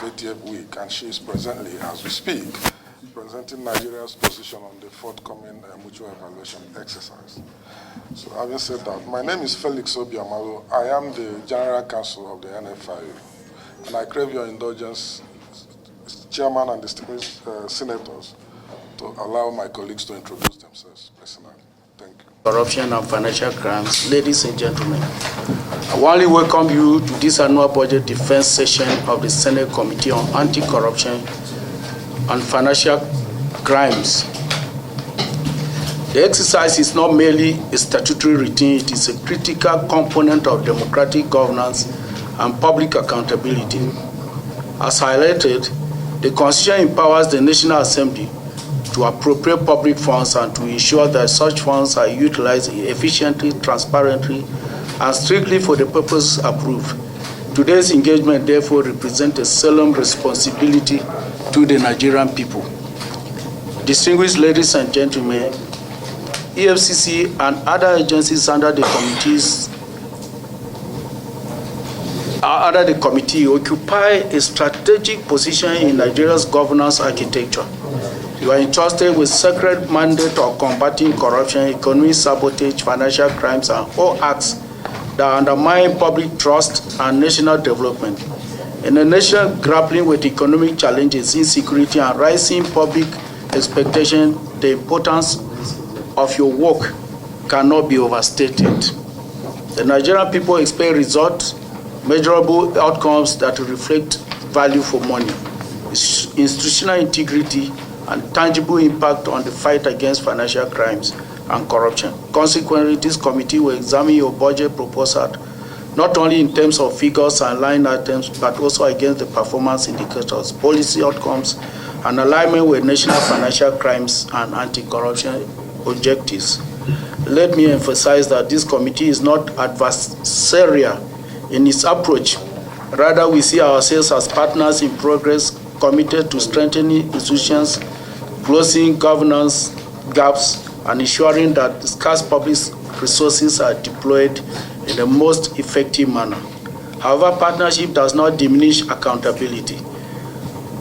FATF week, and she is presently, as we speak, presenting Nigeria's position on the forthcoming mutual evaluation exercise. So having said that, my name is Felix Obiamalo. I am the General Counsel of the NFIU, and I crave your indulgence, Chairman and distinguished senators, to allow my colleagues to introduce themselves personally. Thank you. Corruption and financial crimes. Ladies and gentlemen, I warmly welcome you to this annual budget defense session of the Senate Committee on Anti-Corruption and Financial Crimes. The exercise is not merely a statutory routine, it is a critical component of democratic governance and public accountability. As highlighted, the Constitution empowers the National Assembly to appropriate public funds and to ensure that such funds are utilized efficiently, transparently, and strictly for the purpose approved. Today's engagement, therefore, represents a solemn responsibility to the Nigerian people. Distinguished ladies and gentlemen, EFCC and other agencies under the committee occupy a strategic position in Nigeria's governance architecture. You are entrusted with sacred mandate of combating corruption, economic sabotage, financial crimes, and all acts that undermine public trust and national development. In a nation grappling with economic challenges, insecurity, and rising public expectation, the importance of your work cannot be overstated. The Nigerian people expect results, measurable outcomes that reflect value for money, institutional integrity, and tangible impact on the fight against financial crimes and corruption. Consequently, this committee will examine your budget proposal not only in terms of figures and line items, but also against the performance indicators, policy outcomes, and alignment with national financial crimes and anti-corruption objectives. Let me emphasize that this committee is not adversarial in its approach. Rather, we see ourselves as partners in progress, committed to strengthening institutions, closing governance gaps, and ensuring that scarce public resources are deployed in the most effective manner. However, partnership does not diminish accountability.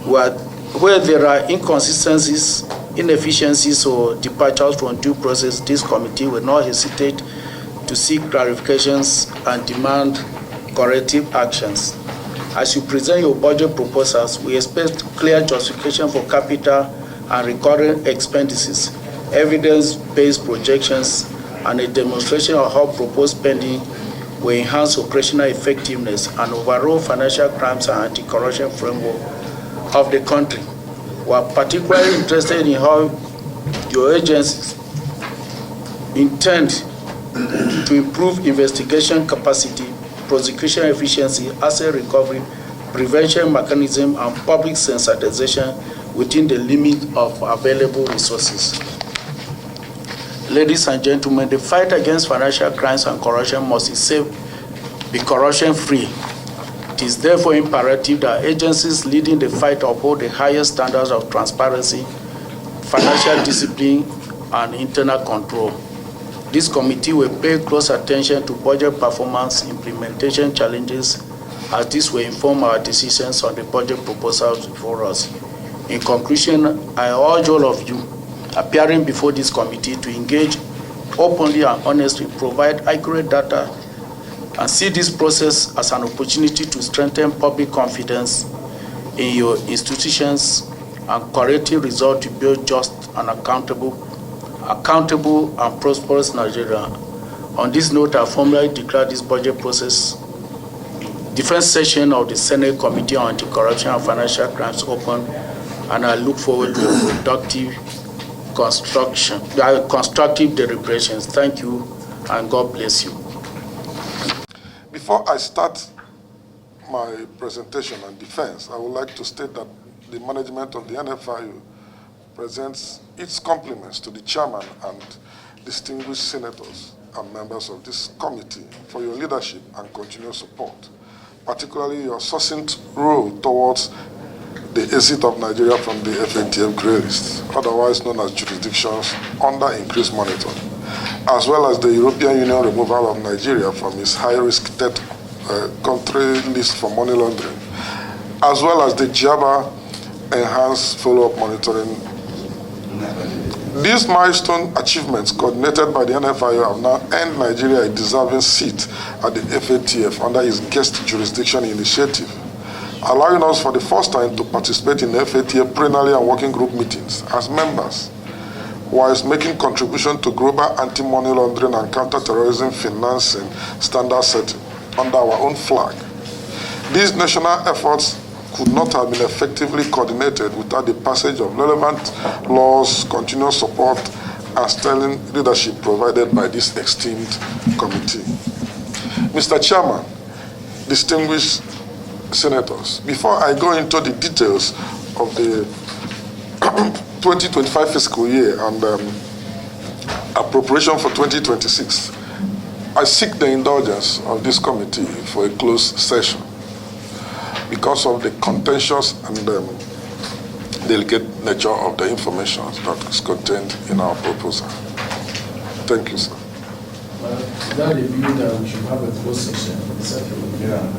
Where there are inconsistencies, inefficiencies, or departures from due process, this committee will not hesitate to seek clarifications and demand corrective actions. As you present your budget proposals, we expect clear justification for capital and recurring expenses, evidence-based projections, and a demonstration of how proposed spending will enhance operational effectiveness and overall financial crimes and anti-corruption framework of the country. We are particularly interested in how your agencies intend to improve investigation capacity, prosecution efficiency, asset recovery, prevention mechanism, and public sensitization within the limit of available resources. Ladies and gentlemen, the fight against financial crimes and corruption must itself be corruption-free. It is therefore imperative that agencies leading the fight uphold the highest standards of transparency, financial discipline, and internal control. This committee will pay close attention to budget performance implementation challenges, as this will inform our decisions on the budget proposals before us. In conclusion, I urge all of you appearing before this committee to engage openly and honestly, provide accurate data, and see this process as an opportunity to strengthen public confidence in your institutions and corrective results to build just and accountable and prosperous Nigeria. On this note, I formally declare this budget process defense session of the Senate Committee on Anti-Corruption and Financial Crimes open, and I look forward to a productive constructive deliberations. Thank you, and God bless you. Before I start my presentation on defense, I would like to state that the management of the NFIU presents its compliments to the chairman and distinguished senators and members of this committee for your leadership and continued support, particularly your succinct role towards the exit of Nigeria from the FATF grey list, otherwise known as jurisdictions under increased monitoring, as well as the European Union removal of Nigeria from its high-risk third country list for money laundering, as well as the JABA Enhanced Follow-up Monitoring. These milestone achievements coordinated by the NFIU have now earned Nigeria a deserving seat at the FATF under its guest jurisdiction initiative, allowing us for the first time to participate in the FATF plenary and working group meetings as members, whilst making contribution to global anti-money laundering and counter-terrorism financing standard setting under our own flag. These national efforts could not have been effectively coordinated without the passage of relevant laws, continuous support, and sterling leadership provided by this esteemed committee. Mr. Chairman, distinguished senators, before I go into the details of the 2025 fiscal year and appropriation for 2026, I seek the indulgence of this committee for a closed session because of the contentious and delicate nature of the information that is contained in our proposal. Thank you, sir. Is that a view that we should have a closed session? Yeah.